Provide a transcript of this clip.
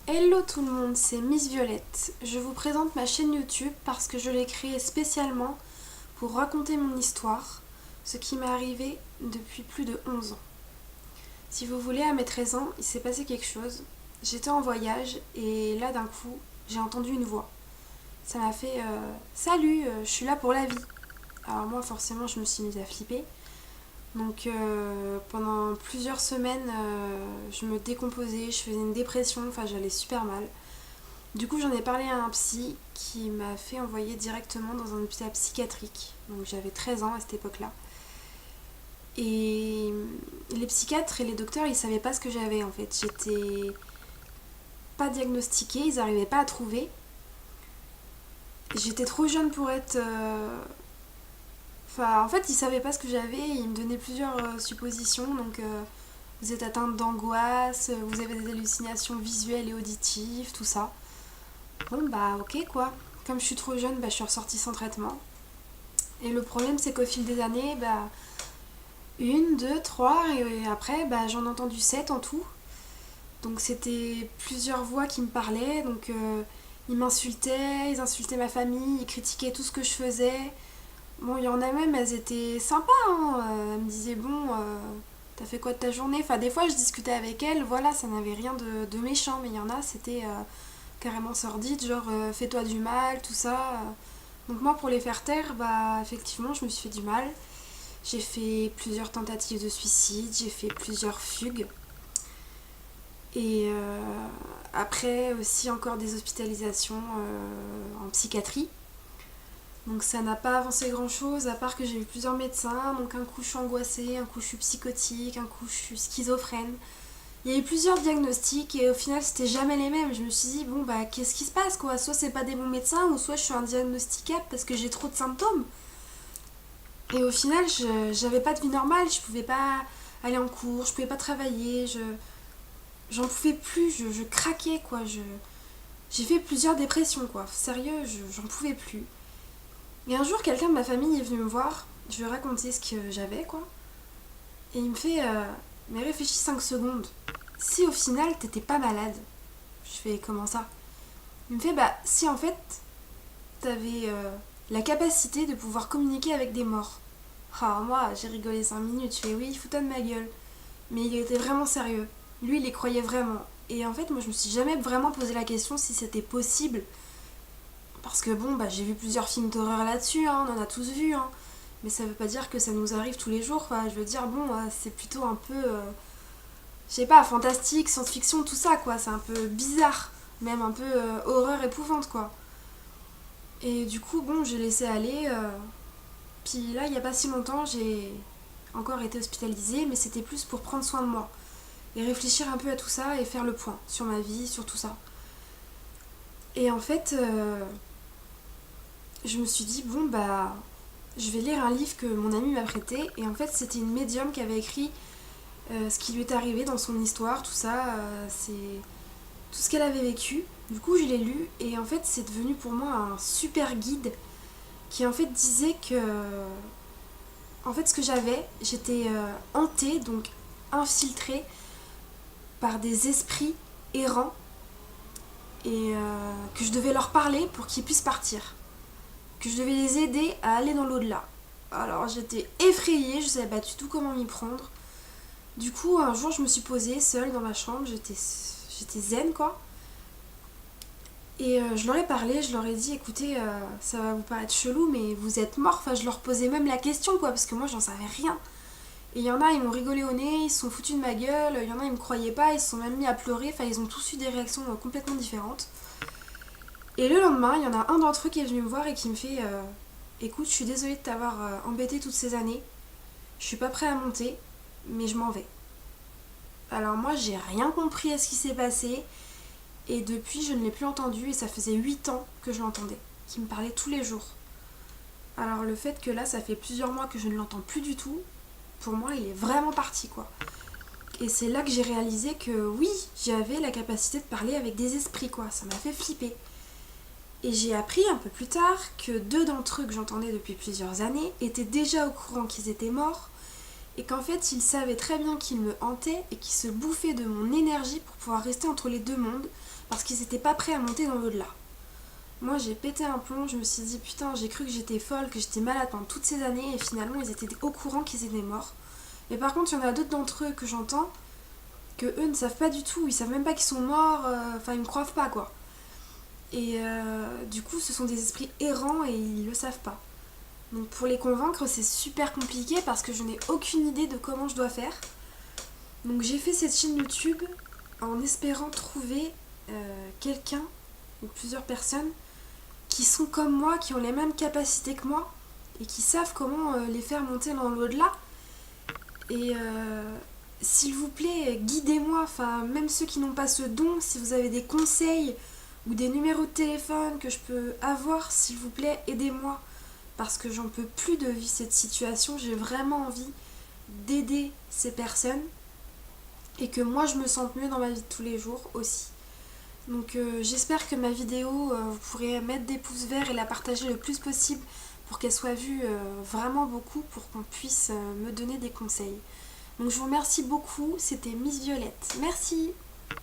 Hello tout le monde, c'est Miss Violette. Je vous présente ma chaîne YouTube parce que je l'ai créée spécialement pour raconter mon histoire, ce qui m'est arrivé depuis plus de 11 ans. Si vous voulez, à mes 13 ans, il s'est passé quelque chose. J'étais en voyage et là d'un coup, j'ai entendu une voix. Ça m'a fait Salut, je suis là pour la vie. Alors moi forcément je me suis mise à flipper. Donc pendant plusieurs semaines, je me décomposais, je faisais une dépression, enfin j'allais super mal. Du coup, j'en ai parlé à un psy qui m'a fait envoyer directement dans un hôpital psychiatrique. Donc j'avais 13 ans à cette époque-là. Et les psychiatres et les docteurs, ils savaient pas ce que j'avais en fait. J'étais pas diagnostiquée, ils n'arrivaient pas à trouver. J'étais trop jeune pour être. Enfin, en fait, ils savaient pas ce que j'avais. Ils me donnaient plusieurs suppositions. Donc, vous êtes atteinte d'angoisse, vous avez des hallucinations visuelles et auditives, tout ça. Bon, bah, ok quoi. Comme je suis trop jeune, bah, je suis ressortie sans traitement. Et le problème, c'est qu'au fil des années, bah, une, deux, trois, et après, bah, j'en ai entendu sept en tout. Donc, c'était plusieurs voix qui me parlaient. Donc, ils m'insultaient, ils insultaient ma famille, ils critiquaient tout ce que je faisais. Bon, il y en a même, elles étaient sympas, hein. Elles me disaient, bon, t'as fait quoi de ta journée? Enfin, des fois, je discutais avec elles, voilà, ça n'avait rien de méchant, mais il y en a, c'était carrément sordide, genre, fais-toi du mal, tout ça. Donc moi, pour les faire taire, bah, effectivement, je me suis fait du mal. J'ai fait plusieurs tentatives de suicide, j'ai fait plusieurs fugues. Et après, aussi encore des hospitalisations en psychiatrie. Donc ça n'a pas avancé grand chose, à part que j'ai eu plusieurs médecins. Donc un coup je suis angoissée, un coup je suis psychotique, un coup je suis schizophrène. Il y a eu plusieurs diagnostics et au final c'était jamais les mêmes. Je me suis dit, bon bah qu'est-ce qui se passe quoi? Soit c'est pas des bons médecins ou soit je suis indiagnosticable parce que j'ai trop de symptômes. Et au final j'avais pas de vie normale, je pouvais pas aller en cours, je pouvais pas travailler, j'en pouvais plus, je craquais quoi. J'ai fait plusieurs dépressions quoi, sérieux, j'en pouvais plus. Et un jour, quelqu'un de ma famille est venu me voir, je lui ai raconté ce que j'avais, quoi. Et il me fait mais réfléchis 5 secondes. Si au final, t'étais pas malade. Je fais comment ça? Il me fait bah, si en fait, t'avais la capacité de pouvoir communiquer avec des morts. Ah, moi, j'ai rigolé 5 minutes, je fais oui, foutais de ma gueule. Mais il était vraiment sérieux. Lui, il y croyait vraiment. Et en fait, moi, je me suis jamais vraiment posé la question si c'était possible. Parce que bon, bah, j'ai vu plusieurs films d'horreur là-dessus, hein, on en a tous vu, hein. Mais ça veut pas dire que ça nous arrive tous les jours, quoi. Je veux dire, bon, c'est plutôt un peu, je sais pas, fantastique, science-fiction, tout ça, quoi. C'est un peu bizarre, même un peu horreur épouvante, quoi. Et du coup, bon, j'ai laissé aller. Puis là, il y a pas si longtemps, j'ai encore été hospitalisée, mais c'était plus pour prendre soin de moi. Et réfléchir un peu à tout ça et faire le point sur ma vie, sur tout ça. Et en fait, je me suis dit, bon, bah, je vais lire un livre que mon ami m'a prêté. Et en fait, c'était une médium qui avait écrit ce qui lui est arrivé dans son histoire, tout ça. C'est tout ce qu'elle avait vécu. Du coup, je l'ai lu. Et en fait, c'est devenu pour moi un super guide qui en fait disait que. En fait, ce que j'avais, j'étais hantée, donc infiltrée par des esprits errants. Et que je devais leur parler pour qu'ils puissent partir. Que je devais les aider à aller dans l'au-delà. Alors j'étais effrayée, je savais pas du tout comment m'y prendre. Du coup, un jour, je me suis posée seule dans ma chambre, j'étais zen quoi. Et je leur ai parlé, je leur ai dit écoutez, ça va vous paraître chelou, mais vous êtes morts. Enfin, je leur posais même la question quoi, parce que moi j'en savais rien. Et il y en a, ils m'ont rigolé au nez, ils se sont foutus de ma gueule, il y en a, ils me croyaient pas, ils se sont même mis à pleurer, enfin, ils ont tous eu des réactions complètement différentes. Et le lendemain, il y en a un d'entre eux qui est venu me voir et qui me fait écoute, je suis désolée de t'avoir embêté toutes ces années, je suis pas prêt à monter, mais je m'en vais. Alors moi, j'ai rien compris à ce qui s'est passé, et depuis, je ne l'ai plus entendu, et ça faisait 8 ans que je l'entendais, qui me parlait tous les jours. Alors le fait que là, ça fait plusieurs mois que je ne l'entends plus du tout, pour moi, il est vraiment parti, quoi. Et c'est là que j'ai réalisé que oui, j'avais la capacité de parler avec des esprits, quoi. Ça m'a fait flipper. Et j'ai appris un peu plus tard que deux d'entre eux que j'entendais depuis plusieurs années étaient déjà au courant qu'ils étaient morts et qu'en fait il savait très bien qu'il me hantait et qu'il se bouffait de mon énergie pour pouvoir rester entre les deux mondes parce qu'ils n'étaient pas prêts à monter dans l'au-delà. Moi j'ai pété un plomb, je me suis dit putain, j'ai cru que j'étais folle, que j'étais malade pendant toutes ces années et finalement ils étaient au courant qu'ils étaient morts. Mais par contre il y en a d'autres d'entre eux que j'entends que eux ne savent pas du tout, ils savent même pas qu'ils sont morts, enfin ils me croient pas quoi. Et du coup ce sont des esprits errants et ils le savent pas. Donc pour les convaincre c'est super compliqué parce que je n'ai aucune idée de comment je dois faire. Donc j'ai fait cette chaîne YouTube en espérant trouver quelqu'un ou plusieurs personnes qui sont comme moi, qui ont les mêmes capacités que moi et qui savent comment les faire monter dans l'au-delà. Et s'il vous plaît, guidez-moi, enfin même ceux qui n'ont pas ce don, si vous avez des conseils ou des numéros de téléphone que je peux avoir, s'il vous plaît, aidez-moi. Parce que j'en peux plus de vivre cette situation, j'ai vraiment envie d'aider ces personnes et que moi je me sente mieux dans ma vie de tous les jours aussi. Donc j'espère que ma vidéo, vous pourrez mettre des pouces verts et la partager le plus possible pour qu'elle soit vue vraiment beaucoup, pour qu'on puisse me donner des conseils. Donc je vous remercie beaucoup, c'était Miss Violette. Merci.